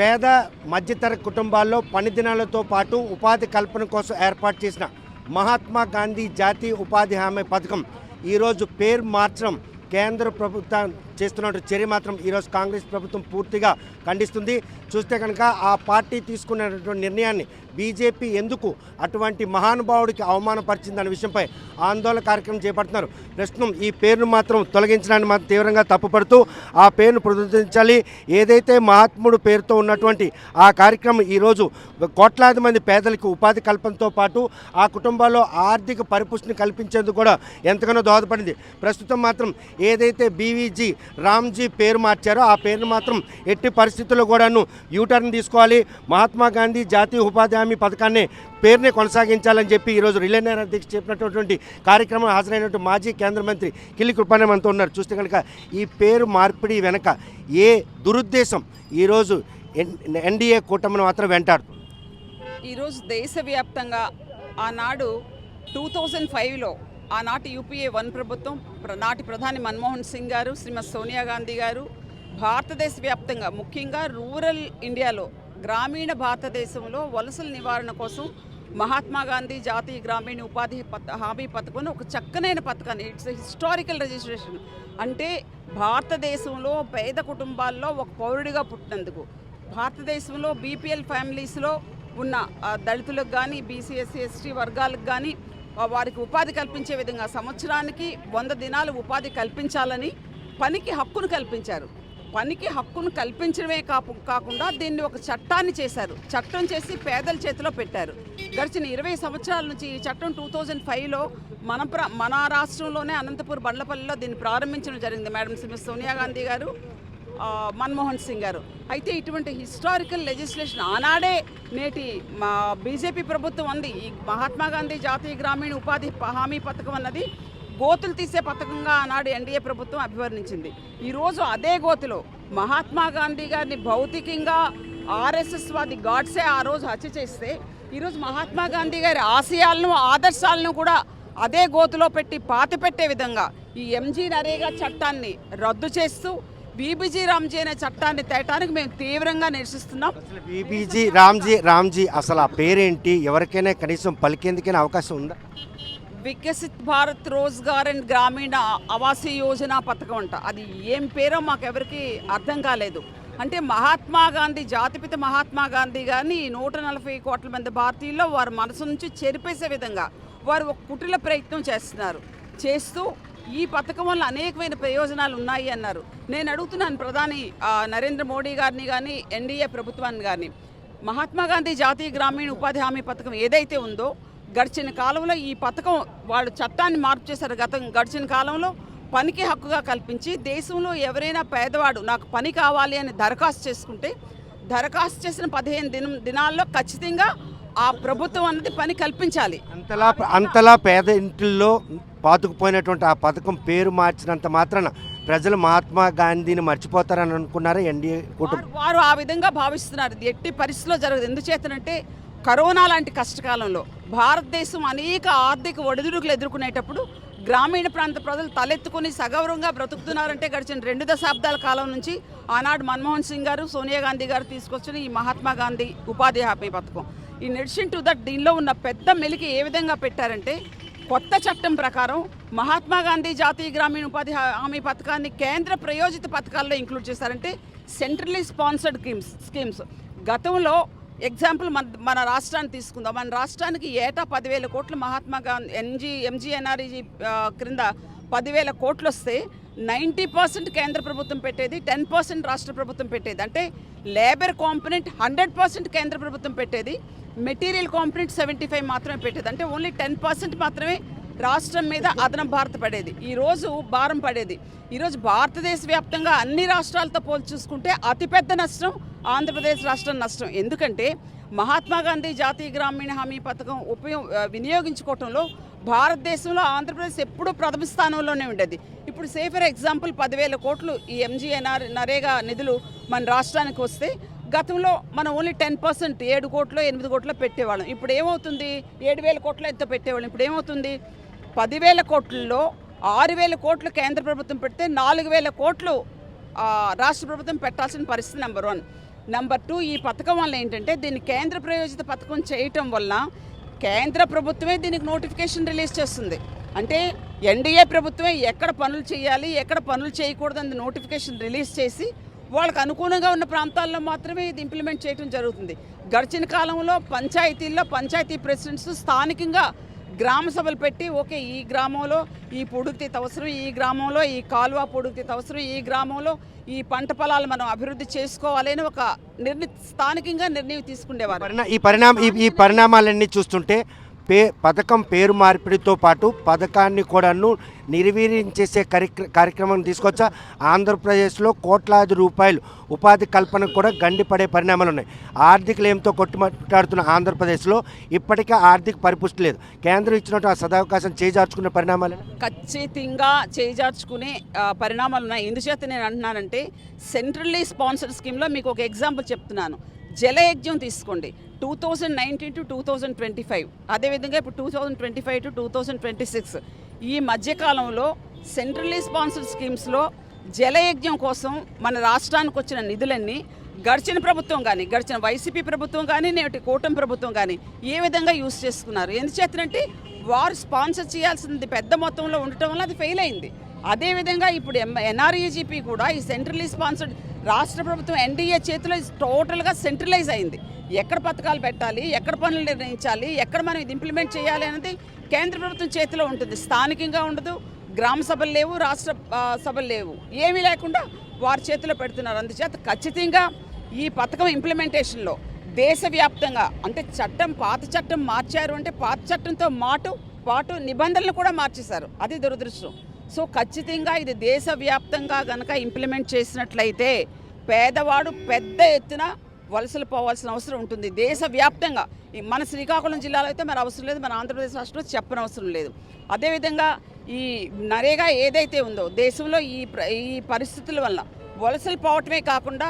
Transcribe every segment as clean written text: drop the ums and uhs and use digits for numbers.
పేద మధ్యతరగతి కుటుంబాల్లో పని దినాలతో పాటు ఉపాధి కల్పన కోసం ఏర్పాటు చేసిన మహాత్మా గాంధీ జాతీయ ఉపాధి హామీ పథకం ఈరోజు పేరు మార్చడం కేంద్ర ప్రభుత్వం చేస్తున్న చర్య మాత్రం ఈరోజు కాంగ్రెస్ ప్రభుత్వం పూర్తిగా ఖండిస్తుంది. చూస్తే కనుక ఆ పార్టీ తీసుకున్నటువంటి నిర్ణయాన్ని బీజేపీ ఎందుకు అటువంటి మహానుభావుడికి అవమానపరిచిందనే విషయంపై ఆందోళన కార్యక్రమం చేపడుతున్నారు. ప్రస్తుతం ఈ పేరును మాత్రం తొలగించడాన్ని మాత్రం తీవ్రంగా తప్పుపడుతూ ఆ పేరును పునరుద్ధరించాలి. ఏదైతే మహాత్ముడు పేరుతో ఉన్నటువంటి ఆ కార్యక్రమం ఈరోజు కోట్లాది మంది పేదలకు ఉపాధి కల్పనతో పాటు ఆ కుటుంబాల్లో ఆర్థిక పరిపుష్టిని కల్పించేందుకు కూడా ఎంతగానో దోహదపడింది. ప్రస్తుతం మాత్రం ఏదైతే బీవీజీ రామ్జీ పేరు మార్చారో ఆ పేరును మాత్రం ఎట్టి పరిస్థితుల్లో కూడాను యూటర్న్ తీసుకోవాలి, మహాత్మా గాంధీ జాతీయ ఉపాధి హామీ పథకాన్ని పేరునే కొనసాగించాలని చెప్పి ఈరోజు రిలే అధ్యక్ష చెప్పినటువంటి కార్యక్రమం హాజరైనటువంటి మాజీ కేంద్ర మంత్రి కిల్లి కృపానే మనతో ఉన్నారు. చూస్తే కనుక ఈ పేరు మార్పిడి వెనక ఏ దురుద్దేశం ఈరోజు ఎన్డీఏ కూటమిని మాత్రం వెంటాడుతుంది? ఈరోజు దేశవ్యాప్తంగా ఆనాడు 2005లో ఆనాటి యూపీఏ 1 ప్రభుత్వం, నాటి ప్రధాని మన్మోహన్ సింగ్ గారు, శ్రీమతి సోనియా గాంధీ గారు భారతదేశ వ్యాప్తంగా ముఖ్యంగా రూరల్ ఇండియాలో గ్రామీణ భారతదేశంలో వలసల నివారణ కోసం మహాత్మా గాంధీ జాతీయ గ్రామీణ ఉపాధి హామీ పథకం ఒక చక్కనైన పథకాన్ని, ఇట్స్ హిస్టారికల్ రిజిస్ట్రేషన్. అంటే భారతదేశంలో పేద కుటుంబాల్లో ఒక పౌరుడిగా పుట్టినందుకు, భారతదేశంలో బీపీఎల్ ఫ్యామిలీస్లో ఉన్న దళితులకు కానీ బీసీ ఎస్సీ ఎస్టీ వర్గాలకు కానీ వారికి ఉపాధి కల్పించే విధంగా సంవత్సరానికి 100 దినాలు ఉపాధి కల్పించాలని పనికి హక్కును కల్పించారు. పనికి హక్కును కల్పించడమే కాకుండా దీన్ని ఒక చట్టాన్ని చేశారు. చట్టం చేసి పేదల చేతిలో పెట్టారు. గడిచిన 20 సంవత్సరాల నుంచి ఈ చట్టం 2005లో మన రాష్ట్రంలోనే అనంతపూర్ బండ్లపల్లిలో దీన్ని ప్రారంభించడం జరిగింది. మేడం శ్రీమతి సోనియా గాంధీ గారు, మన్మోహన్ సింగ్ గారు. అయితే ఇటువంటి హిస్టారికల్ లెజిస్లేషన్ ఆనాడే నేటి బీజేపీ ప్రభుత్వం ఉంది. ఈ మహాత్మా గాంధీ జాతీయ గ్రామీణ ఉపాధి హామీ పథకం అన్నది గోతులు తీసే పథకంగా ఆనాడు ఎన్డీఏ ప్రభుత్వం అభివర్ణించింది. ఈరోజు అదే గోతులో మహాత్మా గాంధీ గారిని భౌతికంగా ఆర్ఎస్ఎస్ వాది గాడ్సే ఆ రోజు హత్య చేస్తే, ఈరోజు మహాత్మా గాంధీ గారి ఆశయాలను ఆదర్శాలను కూడా అదే గోతులో పెట్టి పాతిపెట్టే విధంగా ఈ ఎంజీ నరేగా చట్టాన్ని రద్దు చేస్తూ బీబీజీ రామ్జీ అనే చట్టాన్ని తేటానికి మేము తీవ్రంగా నిరసిస్తున్నాం. బీబీజీ రామ్జీ అసలు ఆ పేరేంటి? ఎవరికైనా కనీసం పలికేందుకైనా అవకాశం ఉందా? వికసిత్ భారత్ రోజ్గార్ అండ్ గ్రామీణ ఆవాస్ యోజన పథకం అంట. అది ఏం పేరో మాకెవరికి అర్థం కాలేదు. అంటే మహాత్మా గాంధీ, జాతిపిత మహాత్మా గాంధీ గారిని 140 కోట్ల మంది భారతీయుల్లో వారి మనసు నుంచి చెరిపేసే విధంగా వారు ఒక కుటిల ప్రయత్నం చేస్తూ ఈ పథకం వల్ల అనేకమైన ప్రయోజనాలు ఉన్నాయి అన్నారు. నేను అడుగుతున్నాను ప్రధాని నరేంద్ర మోడీ గారిని కానీ ఎన్డీఏ ప్రభుత్వాన్ని కానీ, మహాత్మా గాంధీ జాతీయ గ్రామీణ ఉపాధి హామీ పథకం ఏదైతే ఉందో గడిచిన కాలంలో ఈ పథకం వాళ్ళు చట్టాన్ని మార్పు చేశారు. గడిచిన కాలంలో పనికి హక్కుగా కల్పించి దేశంలో ఎవరైనా పేదవాడు నాకు పని కావాలి అని దరఖాస్తు చేసుకుంటే దరఖాస్తు చేసిన 15 దినాల్లో ఖచ్చితంగా ఆ ప్రభుత్వం అన్నది పని కల్పించాలి. అంతలా పేద ఇంటిల్లో పాతుకుపోయినటువంటి ఆ పథకం పేరు మార్చినంత మాత్రాన ప్రజలు మహాత్మా గాంధీని మర్చిపోతారని అనుకున్నారా ఎన్డీఏ కూటమి? వారు ఆ విధంగా భావిస్తున్నారు. ఇది ఎట్టి పరిస్థితిలో జరగదు. ఎందుచేతనంటే కరోనా లాంటి కష్టకాలంలో భారతదేశం అనేక ఆర్థిక ఒడిదుడుకులు ఎదుర్కొనేటప్పుడు గ్రామీణ ప్రాంత ప్రజలు తలెత్తుకుని సగౌరవంగా బ్రతుకుతున్నారంటే గడిచిన 2 దశాబ్దాల కాలం నుంచి ఆనాడు మన్మోహన్ సింగ్ గారు, సోనియా గాంధీ గారు తీసుకొచ్చిన ఈ మహాత్మా గాంధీ ఉపాధి హామీ పథకం. ఇన్ అడిషన్ టు దట్ దీనిలో ఉన్న పెద్ద మెలికి ఏ విధంగా పెట్టారంటే, కొత్త చట్టం ప్రకారం మహాత్మా గాంధీ జాతీయ గ్రామీణ ఉపాధి హామీ పథకాన్ని కేంద్ర ప్రయోజిత పథకాల్లో ఇంక్లూడ్ చేశారంటే స్పెషల్లీ స్పాన్సర్డ్ స్కీమ్స్. గతంలో ఎగ్జాంపుల్ మన రాష్ట్రాన్ని తీసుకుందాం. మన రాష్ట్రానికి ఏటా 10,000 కోట్లు మహాత్మా గాంధీ ఎంజీఎన్ఆర్ఈజీ క్రింద 10,000 కోట్లు వస్తే 90% కేంద్ర ప్రభుత్వం పెట్టేది, 10% రాష్ట్ర ప్రభుత్వం పెట్టేది. అంటే లేబర్ కాంపోనెంట్ 100% కేంద్ర ప్రభుత్వం పెట్టేది, మెటీరియల్ కాంపోనెంట్ 75 మాత్రమే పెట్టేది. అంటే ఓన్లీ 10% మాత్రమే రాష్ట్రం మీద అదనం భారం పడేది. ఈరోజు భారతదేశ వ్యాప్తంగా అన్ని రాష్ట్రాలతో పోల్చి చూసుకుంటే అతిపెద్ద నష్టం ఆంధ్రప్రదేశ్ రాష్ట్రం నష్టం. ఎందుకంటే మహాత్మా గాంధీ జాతీయ గ్రామీణ హామీ పథకం వినియోగించుకోవటంలో భారతదేశంలో ఆంధ్రప్రదేశ్ ఎప్పుడూ ప్రథమ స్థానంలోనే ఉండేది. ఇప్పుడు సే ఫర్ ఎగ్జాంపుల్ 10,000 కోట్లు ఈ నరేగా నిధులు మన రాష్ట్రానికి వస్తే గతంలో మనం ఓన్లీ 10% 7 కోట్లు 8 కోట్లు పెట్టేవాళ్ళం. ఇప్పుడు ఏమవుతుంది? 7,000 కోట్లు ఎంతో పెట్టేవాళ్ళం. ఇప్పుడు ఏమవుతుంది? 10,000 కోట్లలో 6,000 కోట్లు కేంద్ర ప్రభుత్వం పెడితే 4,000 కోట్లు రాష్ట్ర ప్రభుత్వం పెట్టాల్సిన పరిస్థితి నెంబర్ 1. నెంబర్ 2, ఈ పథకం వల్ల ఏంటంటే దీన్ని కేంద్ర ప్రయోజిత పథకం చేయటం వల్ల కేంద్ర ప్రభుత్వమే దీనికి నోటిఫికేషన్ రిలీజ్ చేస్తుంది. అంటే ఎన్డీఏ ప్రభుత్వమే ఎక్కడ పనులు చేయాలి, ఎక్కడ పనులు చేయకూడదని నోటిఫికేషన్ రిలీజ్ చేసి వాళ్ళకు అనుకూలంగా ఉన్న ప్రాంతాల్లో మాత్రమే ఇది ఇంప్లిమెంట్ చేయడం జరుగుతుంది. గడిచిన కాలంలో పంచాయతీల్లో పంచాయతీ ప్రెసిడెంట్స్ స్థానికంగా గ్రామ సభలు పెట్టి ఓకే ఈ గ్రామంలో ఈ పొడుగుతీత అవసరం, ఈ గ్రామంలో ఈ కాలువ పొడుగుతీత అవసరం, ఈ గ్రామంలో ఈ పంట పొలాలు మనం అభివృద్ధి చేసుకోవాలని ఒక స్థానికంగా నిర్ణయం తీసుకునేవారు. ఈ పరిణామాలన్నీ చూస్తుంటే పథకం పేరు మార్పిడితో పాటు పథకాన్ని కూడాను నిర్వీర్యం చేసే కార్యక్రమం తీసుకొచ్చా. ఆంధ్రప్రదేశ్లో కోట్లాది రూపాయలు ఉపాధి కల్పన కూడా గండిపడే పరిణామాలు ఉన్నాయి. ఆర్థిక లేమితో కొట్టుమట్టాడుతున్న ఆంధ్రప్రదేశ్లో ఇప్పటికే ఆర్థిక పరిపుష్టి లేదు. కేంద్రం ఇచ్చినట్టు ఆ సదావకాశం చేజార్చుకునే పరిణామాలు ఖచ్చితంగా చేజార్చుకునే పరిణామాలు ఉన్నాయి. ఎందుచేత నేను అంటున్నానంటే సెంట్రల్లీ స్పాన్సర్డ్ స్కీమ్లో మీకు ఒక ఎగ్జాంపుల్ చెప్తున్నాను. జలయజ్ఞం తీసుకోండి, 2019 to 2025, అదేవిధంగా ఇప్పుడు 2025 to 2026 ఈ మధ్యకాలంలో సెంట్రల్లీ స్పాన్సర్డ్ స్కీమ్స్లో జలయజ్ఞం కోసం మన రాష్ట్రానికి వచ్చిన నిధులన్నీ గడిచిన ప్రభుత్వం కానీ, గడిచిన వైసీపీ ప్రభుత్వం కానీ, నేటి కూటమి ప్రభుత్వం కానీ ఏ విధంగా యూజ్ చేసుకున్నారు. ఎందుచేతనంటే వారు స్పాన్సర్ చేయాల్సింది పెద్ద మొత్తంలో ఉండటం వల్ల అది ఫెయిల్ అయింది. అదేవిధంగా ఇప్పుడు ఎన్ఆర్ఈజీపీ కూడా ఈ సెంట్రల్లీ స్పాన్సర్డ్ రాష్ట్ర ప్రభుత్వం ఎన్డీఏ చేతిలో టోటల్గా సెంట్రలైజ్ అయింది. ఎక్కడ పథకాలు పెట్టాలి, ఎక్కడ పనులు నిర్ణయించాలి, ఎక్కడ మనం ఇది ఇంప్లిమెంట్ చేయాలి అనేది కేంద్ర ప్రభుత్వం చేతిలో ఉంటుంది. స్థానికంగా ఉండదు, గ్రామ సభలు లేవు, రాష్ట్ర సభలు లేవు, ఏమీ లేకుండా వారి చేతిలో పెడుతున్నారు. అందుచేత ఖచ్చితంగా ఈ పథకం ఇంప్లిమెంటేషన్లో దేశవ్యాప్తంగా అంటే పాత చట్టం మార్చారు అంటే పాత చట్టంతో పాటు నిబంధనలు కూడా మార్చేశారు. అది దురదృష్టం. సో ఖచ్చితంగా ఇది దేశవ్యాప్తంగా కనుక ఇంప్లిమెంట్ చేసినట్లయితే పేదవాడు పెద్ద ఎత్తున వలసలు పోవాల్సిన అవసరం ఉంటుంది. దేశవ్యాప్తంగా మన శ్రీకాకుళం జిల్లాలో అయితే మరి అవసరం లేదు, మన ఆంధ్రప్రదేశ్ రాష్ట్రంలో చెప్పనవసరం లేదు. అదేవిధంగా ఈ నరేగా ఏదైతే ఉందో దేశంలో ఈ పరిస్థితుల వల్ల వలసలు పోవటమే కాకుండా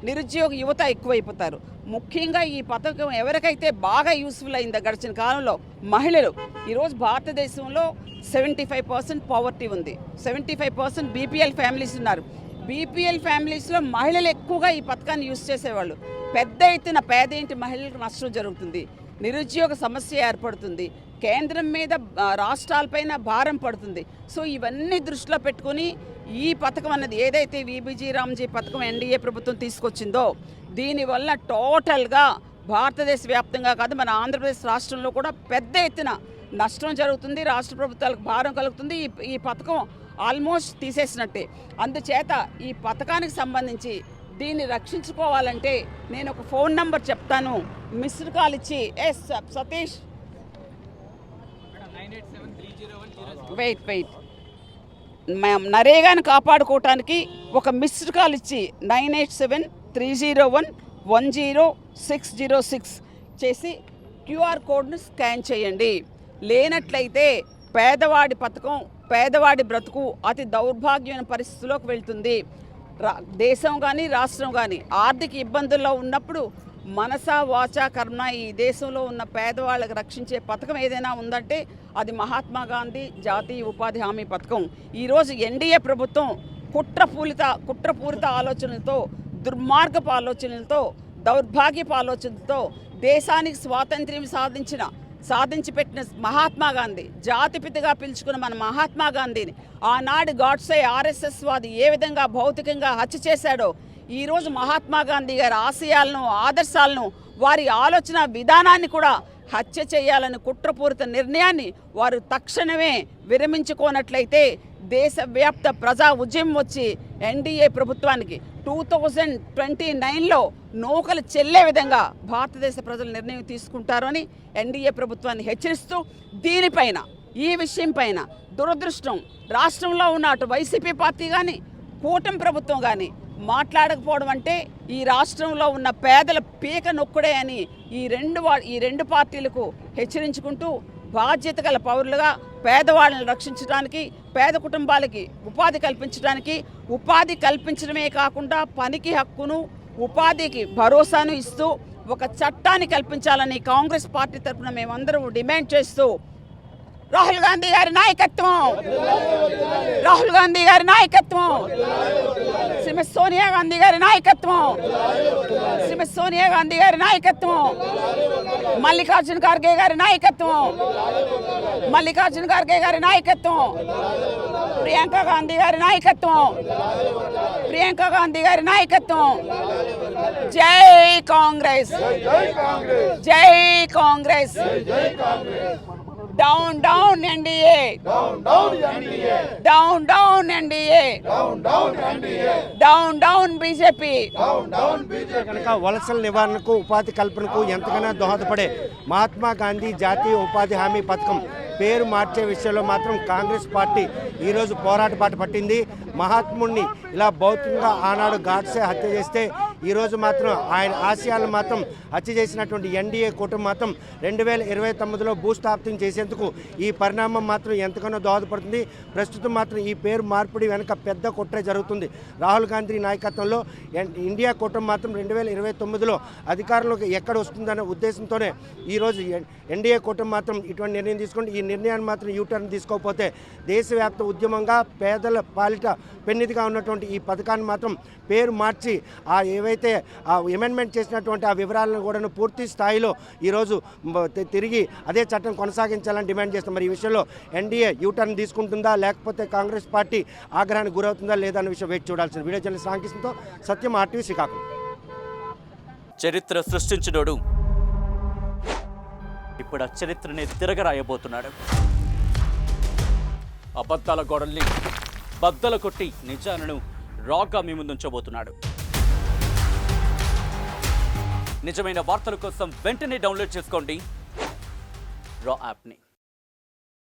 నిరుద్యోగ యువత ఎక్కువైపోతారు. ముఖ్యంగా ఈ పథకం ఎవరికైతే బాగా యూస్ఫుల్ అయిందో గడిచిన కాలంలో మహిళలు. ఈరోజు భారతదేశంలో 75% పావర్టీ ఉంది, 75% బీపీఎల్ ఫ్యామిలీస్ ఉన్నారు. బీపీఎల్ ఫ్యామిలీస్లో మహిళలు ఎక్కువగా ఈ పథకాన్ని యూజ్ చేసేవాళ్ళు. పెద్ద ఎత్తున పేదేంటి మహిళలకు నష్టం జరుగుతుంది, నిరుద్యోగ సమస్య ఏర్పడుతుంది, కేంద్రం మీద రాష్ట్రాలపైన భారం పడుతుంది. సో ఇవన్నీ దృష్టిలో పెట్టుకుని ఈ పథకం అన్నది ఏదైతే వీబీజీ రామ్జీ పథకం ఎన్డీఏ ప్రభుత్వం తీసుకొచ్చిందో దీనివల్ల టోటల్గా భారతదేశ వ్యాప్తంగా కాదు మన ఆంధ్రప్రదేశ్ రాష్ట్రంలో కూడా పెద్ద ఎత్తున నష్టం జరుగుతుంది, రాష్ట్ర ప్రభుత్వాలకు భారం కలుగుతుంది. ఈ పథకం ఆల్మోస్ట్ తీసేసినట్టే. అందుచేత ఈ పథకానికి సంబంధించి దీన్ని రక్షించుకోవాలంటే నేను ఒక ఫోన్ నంబర్ చెప్తాను, మిస్డ్ కాల్ ఇచ్చి సతీష్ వెయిట్ నరేగాను కాపాడుకోవటానికి ఒక మిస్డ్ కాల్ ఇచ్చి 987301100606 చేసి క్యూఆర్ కోడ్ను స్కాన్ చేయండి. లేనట్లయితే పేదవాడి పథకం, పేదవాడి బ్రతుకు అతి దౌర్భాగ్యమైన పరిస్థితిలోకి వెళ్తుంది. దేశం కానీ రాష్ట్రం కానీ ఆర్థిక ఇబ్బందుల్లో ఉన్నప్పుడు మనసా వాచా కర్మ ఈ దేశంలో ఉన్న పేదవాళ్ళకి రక్షించే పథకం ఏదైనా ఉందంటే అది మహాత్మా గాంధీ జాతీయ ఉపాధి హామీ పథకం. ఈరోజు ఎన్డీఏ ప్రభుత్వం కుట్రపూరిత ఆలోచనలతో, దుర్మార్గపు ఆలోచనలతో, దౌర్భాగ్యపు ఆలోచనలతో దేశానికి స్వాతంత్ర్యం సాధించి పెట్టిన మహాత్మా గాంధీ, జాతిపితగా పిలుచుకున్న మన మహాత్మా గాంధీని ఆనాడు గాడ్సే ఆర్ఎస్ఎస్ వాది ఏ విధంగా భౌతికంగా హత్య చేశాడో ఈరోజు మహాత్మా గాంధీ గారి ఆశయాలను, ఆదర్శాలను, వారి ఆలోచన విధానాన్ని కూడా హత్య చేయాలని కుట్రపూరిత నిర్ణయాన్ని వారు తక్షణమే విరమించుకోనట్లయితే దేశవ్యాప్త ప్రజా ఉద్యమం వచ్చి ఎన్డీఏ ప్రభుత్వానికి 2029లో నూకలు చెల్లే విధంగా భారతదేశ ప్రజలు నిర్ణయం తీసుకుంటారని ఎన్డీఏ ప్రభుత్వాన్ని హెచ్చరిస్తూ దీనిపైన ఈ విషయం పైన దురదృష్టం రాష్ట్రంలో ఉన్న అటు వైసీపీ పార్టీ కానీ కూటమి ప్రభుత్వం కానీ మాట్లాడకపోవడం అంటే ఈ రాష్ట్రంలో ఉన్న పేదల పీక నొక్కుడే అని ఈ రెండు పార్టీలకు హెచ్చరించుకుంటూ బాధ్యత గల పౌరులుగా పేదవాళ్ళని రక్షించడానికి, పేద కుటుంబాలకి ఉపాధి కల్పించడమే కాకుండా పనికి హక్కును, ఉపాధికి భరోసాను ఇస్తూ ఒక చట్టాన్ని కల్పించాలని కాంగ్రెస్ పార్టీ తరఫున మేమందరం డిమాండ్ చేస్తూ రాహుల్ గాంధీ గారి నాయకత్వం, రాహుల్ గాంధీ గారి నాయకత్వం, శ్రీమతి సోనియా గాంధీ గారి నాయకత్వం, శ్రీమతి సోనియా గాంధీ గారి నాయకత్వం, మల్లికార్జున ఖార్గే గారి నాయకత్వం, మల్లికార్జున ఖార్గే గారి నాయకత్వం, ప్రియాంక గాంధీ గారి నాయకత్వం, ప్రియాంక గాంధీ గారి నాయకత్వం. జై కాంగ్రెస్, జై Congress, down down NDA, down down NDA, down down BJP. కనుక వలసల నివారణకు ఉపాధి కల్పనకు ఎంతగానో దోహదపడే మహాత్మా గాంధీ జాతీయ ఉపాధి హామీ పథకం పేరు మార్చే విషయంలో మాత్రం కాంగ్రెస్ పార్టీ ఈరోజు పోరాట బాట పట్టింది. మహాత్ముడిని ఇలా భౌతికంగా ఆనాడు గాడ్సే హత్య చేస్తే ఈరోజు మాత్రం ఆయన ఆశయాలను మాత్రం హత్య చేసినటువంటి ఎన్డీఏ కూటమి మాత్రం 2029లో భూస్థాపితం చేసేందుకు ఈ పరిణామం మాత్రం ఎంతగానో దోహదపడుతుంది. ప్రస్తుతం మాత్రం ఈ పేరు మార్పిడి వెనుక పెద్ద కుట్ర జరుగుతుంది. రాహుల్ గాంధీ నాయకత్వంలో ఇండియా కూటమి మాత్రం 2029లో అధికారంలోకి ఎక్కడ వస్తుందనే ఉద్దేశంతోనే ఈరోజు ఎన్డీఏ కూటమి మాత్రం ఇటువంటి నిర్ణయం తీసుకుంటే ఈ నిర్ణయాన్ని మాత్రం యూటర్న్ తీసుకోకపోతే దేశవ్యాప్త ఉద్యమంగా పేదల పాలిట పెన్నిదిగా ఉన్నటువంటి ఈ పథకాన్ని మాత్రం పేరు మార్చి ఏవైతే ఆ అమెండ్మెంట్ చేసినటువంటి ఆ వివరాలను కూడా పూర్తి స్థాయిలో ఈరోజు తిరిగి అదే చట్టం కొనసాగించాలని డిమాండ్ చేస్తాం. మరి ఈ విషయంలో ఎన్డీఏ యూటర్న్ తీసుకుంటుందా లేకపోతే కాంగ్రెస్ పార్టీ ఆగ్రహానికి గురవుతుందా లేదా అనే విషయం వేచి చూడాల్సింది. వీడియో జర్నలిస్ట్ రామకృష్ణతో సత్యం, RTV శ్రీకాకుళం. చరిత్ర సృష్టించినోడు ఇప్పుడు ఆ చరిత్రని తిరగరాయబోతున్నాడు. అబద్ధాల గోడల్ని బద్దలు కొట్టి నిజాలను రాగా మీ ముందుంచబోతున్నాడు. నిజమైన వార్తల కోసం వెంటనే డౌన్లోడ్ చేసుకోండి రా యాప్ని.